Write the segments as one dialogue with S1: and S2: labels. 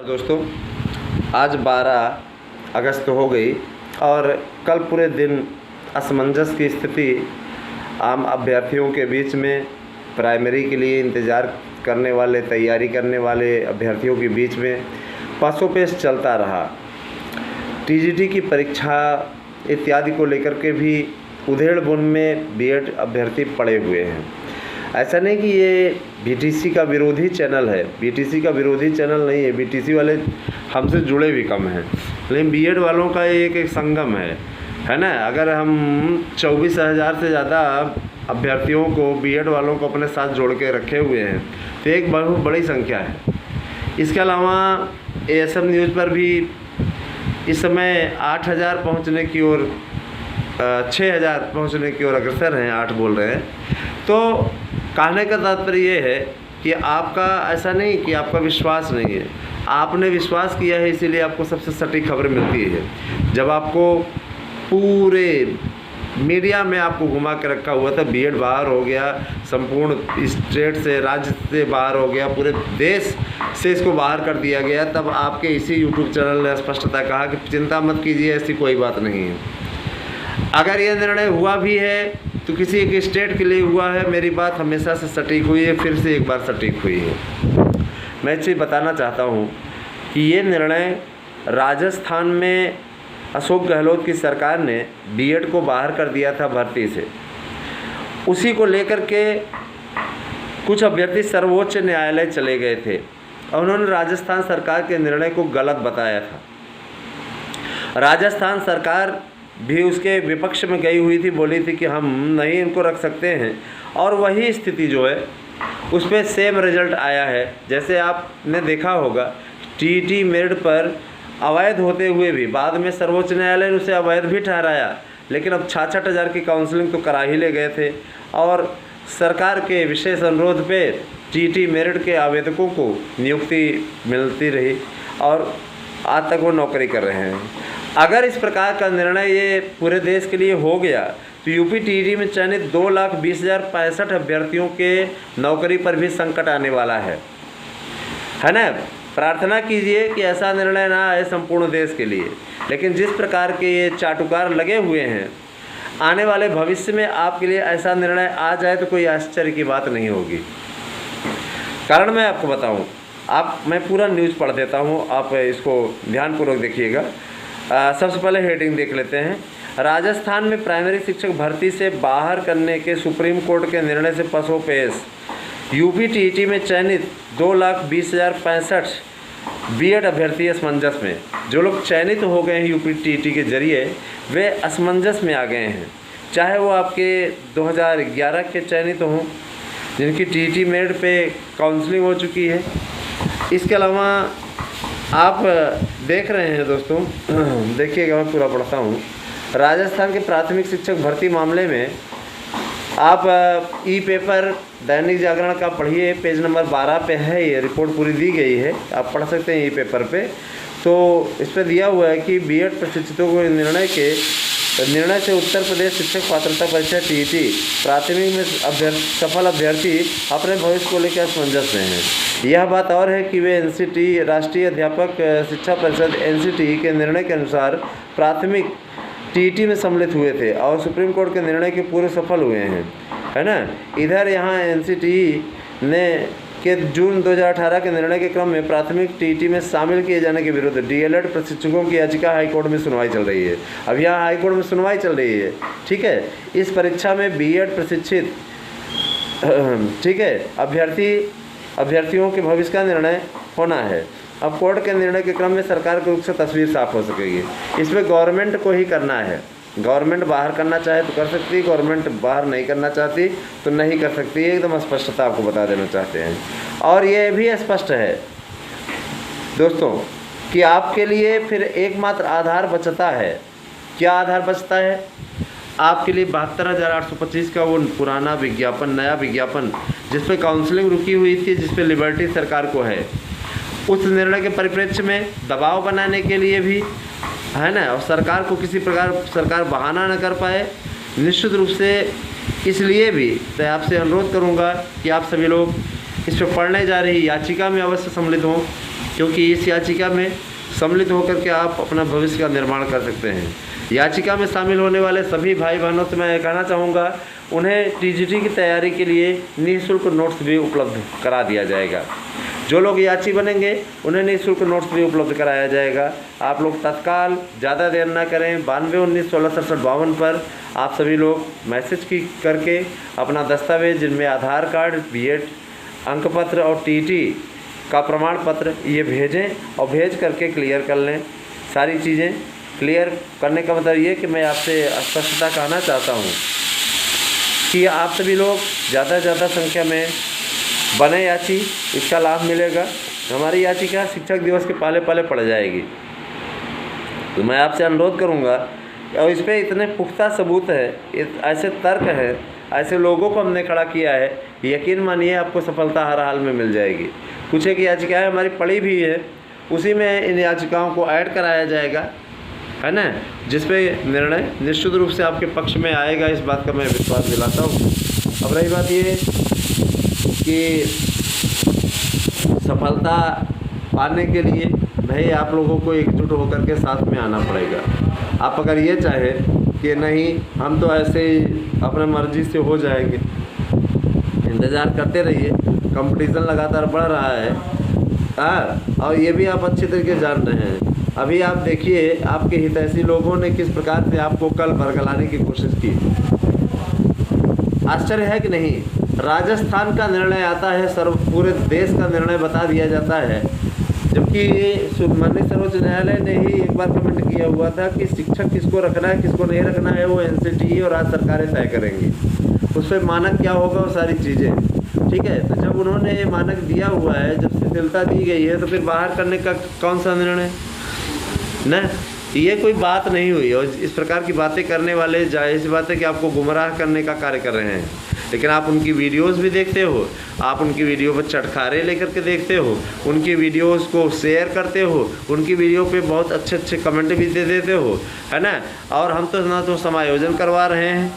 S1: दोस्तों, आज 12 अगस्त हो गई और कल पूरे दिन असमंजस की स्थिति आम अभ्यर्थियों के बीच में, प्राइमरी के लिए इंतज़ार करने वाले, तैयारी करने वाले अभ्यर्थियों के बीच में पासोपेश चलता रहा। टीजीटी की परीक्षा इत्यादि को लेकर के भी उधेड़-बुन में बीएड अभ्यर्थी पड़े हुए हैं। ऐसा नहीं कि ये बीटीसी का विरोधी चैनल है, बीटीसी का विरोधी चैनल नहीं है, बीटीसी वाले हमसे जुड़े भी कम हैं, लेकिन बीएड वालों का एक संगम है ना। अगर हम 24,000 से ज़्यादा अभ्यर्थियों को, बीएड वालों को अपने साथ जोड़ के रखे हुए हैं तो एक बहुत बड़ी संख्या है। इसके अलावा एएसएम न्यूज़ पर भी इस समय 8,000 पहुँचने की ओर, 6,000 पहुँचने की ओर अग्रसर हैं, 8 बोल रहे हैं। तो कहने का तात्पर्य ये है कि आपका ऐसा नहीं कि आपका विश्वास नहीं है, आपने विश्वास किया है, इसीलिए आपको सबसे सटीक खबरें मिलती है। जब आपको पूरे मीडिया में आपको घुमा के रखा हुआ था, बीएड बाहर हो गया, संपूर्ण स्टेट से, राज्य से बाहर हो गया, पूरे देश से इसको बाहर कर दिया गया, तब आपके इसी यूट्यूब चैनल ने स्पष्टता कहा कि चिंता मत कीजिए, ऐसी कोई बात नहीं है। अगर यह निर्णय हुआ भी है तो किसी एक स्टेट के लिए हुआ है, मेरी बात हमेशा से सटीक हुई है, फिर से एक बार सटीक हुई है। मैं इसे बताना चाहता हूँ कि ये निर्णय राजस्थान में अशोक गहलोत की सरकार ने बीएड को बाहर कर दिया था भर्ती से, उसी को लेकर के कुछ अभ्यर्थी सर्वोच्च न्यायालय चले गए थे और उन्होंने राजस्थान सरकार के निर्णय को गलत बताया था। राजस्थान सरकार भी उसके विपक्ष में गई हुई थी, बोली थी कि हम नहीं इनको रख सकते हैं, और वही स्थिति जो है उस पर सेम रिजल्ट आया है। जैसे आपने देखा होगा, टीईटी मेरिट पर अवैध होते हुए भी बाद में सर्वोच्च न्यायालय ने उसे अवैध भी ठहराया, लेकिन अब 66,000 की काउंसलिंग तो करा ही ले गए थे और सरकार के विशेष अनुरोध पे टीईटी मेरिट के आवेदकों को नियुक्ति मिलती रही और आज तक वो नौकरी कर रहे हैं। अगर इस प्रकार का निर्णय ये पूरे देश के लिए हो गया तो यूपी टीईटी में चयनित 2,20,065 अभ्यर्थियों के नौकरी पर भी संकट आने वाला है ना। प्रार्थना कीजिए कि ऐसा निर्णय ना आए संपूर्ण देश के लिए, लेकिन जिस प्रकार के ये चाटुकार लगे हुए हैं, आने वाले भविष्य में आपके लिए ऐसा निर्णय आ जाए तो कोई आश्चर्य की बात नहीं होगी। कारण मैं आपको बताऊं, मैं पूरा न्यूज़ पढ़ देता हूं, आप इसको ध्यानपूर्वक देखिएगा। सबसे पहले हेडिंग देख लेते हैं। राजस्थान में प्राइमरी शिक्षक भर्ती से बाहर करने के सुप्रीम कोर्ट के निर्णय से पसोपेश, यूपी टीईटी में चयनित 2,20,065 बीएड अभ्यर्थी असमंजस में। जो लोग चयनित हो गए हैं यूपी टीईटी के जरिए, वे असमंजस में आ गए हैं, चाहे वो आपके 2011 के चयनित हों, जिनकी टीईटी मेरिट पे काउंसलिंग हो चुकी है। इसके अलावा आप देख रहे हैं दोस्तों, देखिएगा, मैं पूरा पढ़ता हूँ। राजस्थान के प्राथमिक शिक्षक भर्ती मामले में आप ई पेपर दैनिक जागरण का पढ़िए, पेज नंबर 12 पे है, ये रिपोर्ट पूरी दी गई है, आप पढ़ सकते हैं ई पेपर पे। तो इस पर दिया हुआ है कि बीएड प्रशिक्षितों को निर्णय से उत्तर प्रदेश शिक्षक पात्रता परीक्षा टीईटी प्राथमिक में सफल अभ्यर्थी अपने भविष्य को लेकर असमंजस में हैं। यह बात और है कि वे एनसीटी, राष्ट्रीय अध्यापक शिक्षा परिषद एनसीटी के निर्णय के अनुसार प्राथमिक टीईटी में सम्मिलित हुए थे और सुप्रीम कोर्ट के निर्णय के पूरे सफल हुए हैं, है ना। इधर यहाँ एनसीटी ने के जून 2018 के निर्णय के क्रम में प्राथमिक टीईटी में शामिल किए जाने के विरुद्ध डीएलएड प्रशिक्षकों की याचिका हाईकोर्ट में सुनवाई चल रही है। अब यहाँ हाईकोर्ट में सुनवाई चल रही है, ठीक है। इस परीक्षा में बीएड प्रशिक्षित, ठीक है, अभ्यर्थियों के भविष्य का निर्णय होना है। अब कोर्ट के निर्णय के क्रम में सरकार के रुख से तस्वीर साफ हो सकेगी। इसमें गवर्नमेंट को ही करना है, गवर्नमेंट बाहर करना चाहे तो कर सकती है, गवर्नमेंट बाहर नहीं करना चाहती तो नहीं कर सकती, एकदम स्पष्टता आपको बता देना चाहते हैं। और ये भी स्पष्ट है दोस्तों कि आपके लिए फिर एकमात्र आधार बचता है। क्या आधार बचता है आपके लिए? 72,825 का वो पुराना विज्ञापन, नया विज्ञापन जिस पे काउंसलिंग रुकी हुई थी, जिस पे लिबर्टी सरकार को है, उस निर्णय के परिप्रेक्ष्य में दबाव बनाने के लिए भी, है ना, और सरकार को किसी प्रकार सरकार बहाना न कर पाए, निश्चित रूप से इसलिए भी मैं आपसे अनुरोध करूंगा कि आप सभी लोग इस पर पढ़ने जा रही याचिका में अवश्य सम्मिलित हों, क्योंकि इस याचिका में सम्मिलित होकर के आप अपना भविष्य का निर्माण कर सकते हैं। याचिका में शामिल होने वाले सभी भाई बहनों से मैं कहना चाहूँगा, उन्हें टीजीटी की तैयारी के लिए निःशुल्क नोट्स भी उपलब्ध करा दिया जाएगा। जो लोग याची बनेंगे उन्हें निःशुल्क नोट्स भी उपलब्ध कराया जाएगा। आप लोग तत्काल ज़्यादा देर ना करें, 9219166752 पर आप सभी लोग मैसेज करके अपना दस्तावेज, जिनमें आधार कार्ड, बीएड अंकपत्र और टीटी का प्रमाण पत्र ये भेजें और भेज करके क्लियर कर लें। सारी चीज़ें क्लियर करने का मतलब ये कि मैं आपसे स्पष्टता कहना चाहता हूँ कि आप सभी लोग ज़्यादा से ज़्यादा संख्या में बने याची, इसका लाभ मिलेगा। हमारी याचिका शिक्षक दिवस के पहले पहले पड़ जाएगी। तो मैं आपसे अनुरोध करूँगा, और इस पर इतने पुख्ता सबूत है, ऐसे तर्क हैं, ऐसे लोगों को हमने खड़ा किया है, यकीन मानिए आपको सफलता हर हाल में मिल जाएगी। कुछ एक याचिकाएँ हमारी पड़ी भी है, उसी में इन याचिकाओं को ऐड कराया जाएगा, है ना, जिस पे निर्णय निश्चित रूप से आपके पक्ष में आएगा। इस बात का मैं विश्वास दिलाता हूँ। अब रही बात ये कि सफलता पाने के लिए भाई आप लोगों को एकजुट होकर के साथ में आना पड़ेगा। आप अगर ये चाहें कि नहीं हम तो ऐसे ही अपने मर्जी से हो जाएंगे, इंतज़ार करते रहिए। कंपटीशन लगातार बढ़ रहा है, और ये भी आप अच्छी तरीके जान रहे हैं। अभी आप देखिए आपके हितैषी लोगों ने किस प्रकार से आपको कल बरगलाने की कोशिश की। आश्चर्य है कि नहीं? राजस्थान का निर्णय आता है, पूरे देश का निर्णय बता दिया जाता है, जबकि माननीय सर्वोच्च न्यायालय ने ही एक बार कमेंट किया हुआ था कि शिक्षक किसको रखना है किसको नहीं रखना है वो एनसीटीई और राज्य सरकारें तय करेंगी। उस पर मानक क्या होगा वो सारी चीज़ें, ठीक है। तो जब उन्होंने ये मानक दिया हुआ है, जब शिथिलता दी गई है, तो फिर बाहर करने का कौन सा निर्णय न? ये कोई बात नहीं हुई। और इस प्रकार की बातें करने वाले जाहिर सी बात है कि आपको गुमराह करने का कार्य कर रहे हैं। लेकिन आप उनकी वीडियोस भी देखते हो, आप उनकी वीडियो पर चटखारे लेकर के देखते हो, उनकी वीडियोस को शेयर करते हो, उनकी वीडियो पे बहुत अच्छे अच्छे कमेंट भी दे देते हो, है ना। और हम तो ना तो समायोजन करवा रहे हैं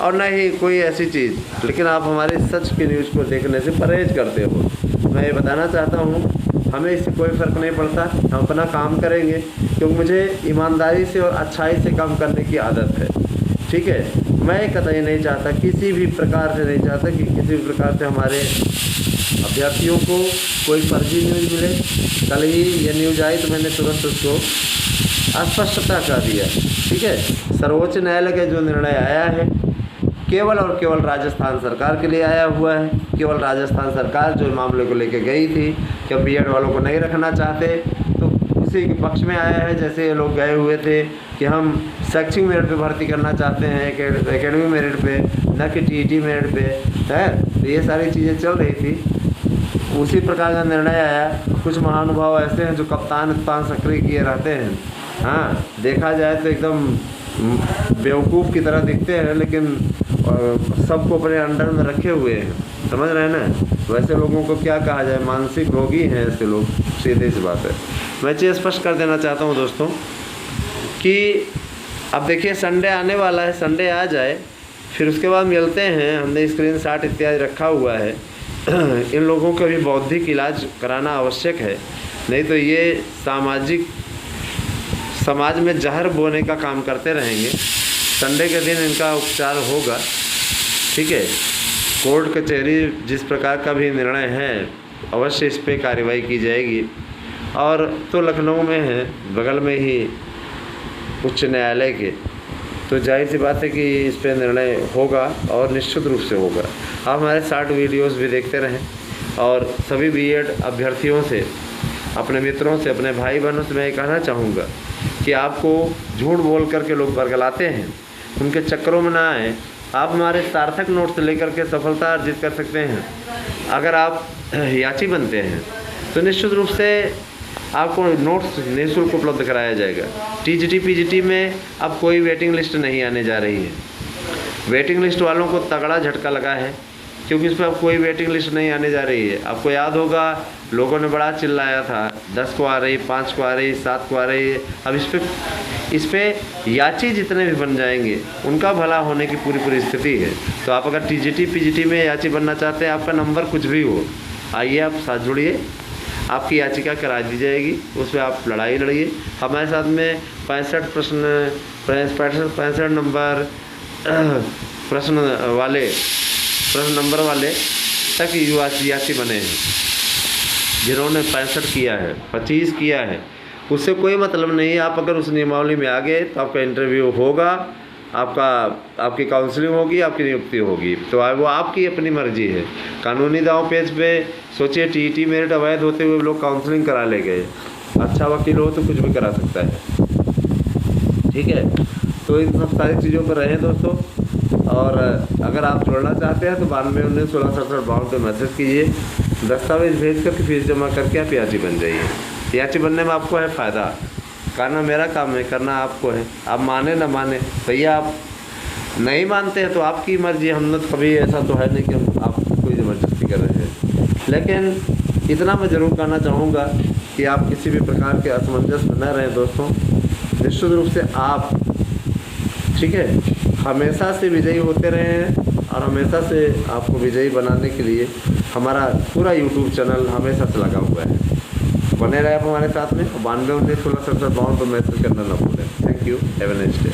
S1: और ना ही कोई ऐसी चीज़, लेकिन आप हमारे सच की न्यूज़ को देखने से परहेज करते हो। मैं ये बताना चाहता हूँ, हमें इससे कोई फ़र्क नहीं पड़ता, हम अपना काम करेंगे, क्योंकि मुझे ईमानदारी से और अच्छाई से काम करने की आदत है, ठीक है। मैं कतई नहीं चाहता, किसी भी प्रकार से नहीं चाहता कि किसी भी प्रकार से हमारे अभ्यर्थियों को कोई फर्जी न्यूज़ मिले। कल ही ये न्यूज़ आई तो मैंने तुरंत उसको स्पष्टता कर दिया, ठीक है। सर्वोच्च न्यायालय का जो निर्णय आया है केवल और केवल राजस्थान सरकार के लिए आया हुआ है। केवल राजस्थान सरकार जो मामले को लेकर गई थी कि बीएड वालों को नहीं रखना चाहते, तो उसी के पक्ष में आया है। जैसे ये लोग गए हुए थे कि हम शैक्षिक मेरिट पे भर्ती करना चाहते हैं, एकेडमी मेरिट पे, न कि टीईटी मेरिट पे, है। तो ये सारी चीज़ें चल रही थी, उसी प्रकार का निर्णय आया। कुछ महानुभाव ऐसे हैं जो कप्तान सक्रिय किए रहते हैं, हाँ, देखा जाए तो एकदम बेवकूफ़ की तरह दिखते हैं, लेकिन सबको अपने अंडर में रखे हुए हैं, समझ रहे हैं ना। वैसे लोगों को क्या कहा जाए, मानसिक रोगी हैं ऐसे लोग, सीधी सी बात है। मैं चीज़ स्पष्ट कर देना चाहता हूं दोस्तों कि अब देखिए संडे आने वाला है, संडे आ जाए फिर उसके बाद मिलते हैं। हमने स्क्रीनशॉट इत्यादि रखा हुआ है। इन लोगों का भी बौद्धिक इलाज कराना आवश्यक है, नहीं तो ये समाज में जहर बोने का काम करते रहेंगे। संडे के दिन इनका उपचार होगा, ठीक है। कोर्ट कचहरी जिस प्रकार का भी निर्णय है अवश्य इस पर कार्रवाई की जाएगी। और तो लखनऊ में है, बगल में ही उच्च न्यायालय के, तो जाहिर सी बात है कि इस पर निर्णय होगा और निश्चित रूप से होगा। आप हमारे शॉर्ट वीडियोस भी देखते रहें और सभी बीएड अभ्यर्थियों से, अपने मित्रों से, अपने भाई बहनों से मैं ये कहना चाहूँगा कि आपको झूठ बोल करके लोग बरगलाते हैं, उनके चक्करों में ना आए। आप हमारे सार्थक नोट्स लेकर के सफलता अर्जित कर सकते हैं। अगर आप याची बनते हैं तो निश्चित रूप से आपको नोट्स निःशुल्क उपलब्ध कराया जाएगा। टीजीटी पीजीटी में अब कोई वेटिंग लिस्ट नहीं आने जा रही है। वेटिंग लिस्ट वालों को तगड़ा झटका लगा है, क्योंकि इस पर अब कोई वेटिंग लिस्ट नहीं आने जा रही है। आपको याद होगा लोगों ने बड़ा चिल्लाया था, 10 को आ रही, 5 को आ रही, 7 को आ रही है। अब इस पे याची जितने भी बन जाएंगे उनका भला होने की पूरी स्थिति है। तो आप अगर टीजीटी पीजीटी में याची बनना चाहते हैं, आपका नंबर कुछ भी हो, आइए आप साथ जुड़िए। आपकी याचिका करा दी जाएगी, उस पर आप लड़ाई लड़िए। हमारे साथ में 65 नंबर प्रश्न नंबर वाले तक याची बने हैं, जिन्होंने 65 किया है, 25 किया है, उससे कोई मतलब नहीं। आप अगर उस नियमावली में आ गए तो आपका इंटरव्यू होगा, आपकी काउंसलिंग होगी, आपकी नियुक्ति होगी। तो वो आपकी अपनी मर्जी है। कानूनी दांव पेच पे सोचिए, टीईटी मेरिट अवैध होते हुए लोग काउंसलिंग करा ले गए। अच्छा वकील हो तो कुछ भी करा सकता है, ठीक है। तो इन सब सारी चीज़ों पर रहें दोस्तों। और अगर आप जुड़ना चाहते हैं तो 9219166752 पर मैसेज कीजिए। दस्तावेज भेज करके फीस जमा करके आप याची बन जाइए। याची बनने में आपको है फ़ायदा, करना मेरा काम है, करना आपको है। आप माने ना माने भैया, आप नहीं मानते हैं तो आपकी मर्जी। हमने तो कभी ऐसा तो है नहीं कि हम आपको कोई ज़बरदस्ती कर रहे हैं, लेकिन इतना मैं ज़रूर कहना चाहूँगा कि आप किसी भी प्रकार के असमंजस में न रहें दोस्तों। निश्चित रूप से आप, ठीक है, हमेशा से विजयी होते रहे हैं और हमेशा से आपको विजयी बनाने के लिए हमारा पूरा यूट्यूब चैनल हमेशा से लगा हुआ है। बने रहे आप हमारे साथ में। 9219166752 पर मैसेज करना ना भूलें। Thank you, have a nice day.